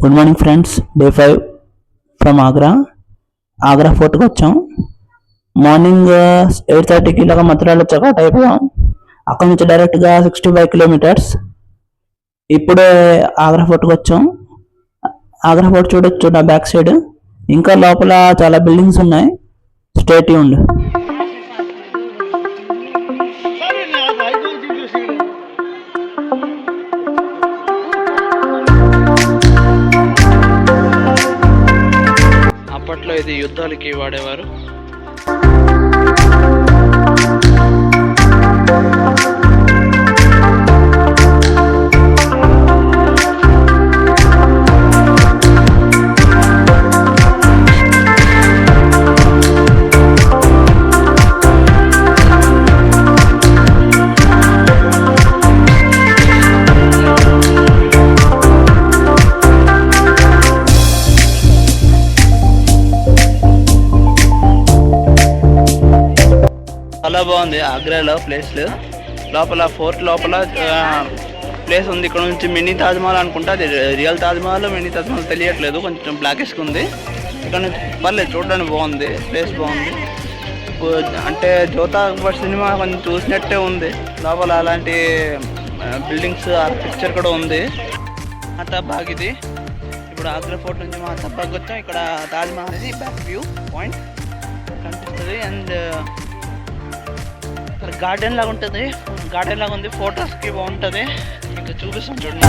Good morning friends. Day 5 from Agra ఫోర్ట్కి వచ్చాం. Morning 8:30కి ఇలాగ మథురాలో చెక్అవుట్ అయిపోయాం. అక్కడ నుంచి డైరెక్ట్గా 65 కిలోమీటర్స్. ఇప్పుడే ఆగ్రా ఫోర్ట్కి వచ్చాం. ఆగ్రా ఫోర్ట్ చూడొచ్చు నా బ్యాక్ సైడ్. ఇంకా లోపల చాలా బిల్డింగ్స్ ఉన్నాయి. Stay tuned. అప్పట్లో ఇది యుద్ధాలకి వాడేవారు. చాలా బాగుంది ఆగ్రాలో ప్లేస్. లోపల ఫోర్ట్ లోపల ప్లేస్ ఉంది. ఇక్కడ నుంచి మినీ తాజ్మహల్ అనుకుంటా. అది రియల్ తాజ్మహల్ మినీ తాజ్మహల్ తెలియట్లేదు, కొంచెం బ్లాకిష్గా ఉంది. ఇక్కడ నుంచి పర్లేదు, చూడడానికి బాగుంది, ప్లేస్ బాగుంది. అంటే జ్యోతా అక్బర్ సినిమా కొంచెం చూసినట్టే ఉంది. లోపల అలాంటి బిల్డింగ్స్ ఆర్కిటెక్చర్ కూడా ఉంది. మాతాబాగ్ ఇది. ఇప్పుడు ఆగ్రా ఫోర్ట్ నుంచి మాతాబాగ్ వచ్చాం. ఇక్కడ తాజ్మహల్ ఇది బ్యాక్ వ్యూ పాయింట్ కనిపిస్తుంది. అండ్ గార్డెన్ లాగా ఉంటుంది. గార్డెన్ లాగా ఉంది, ఫొటోస్కి బాగుంటుంది. ఇంకా చూపిస్తాం చూడండి.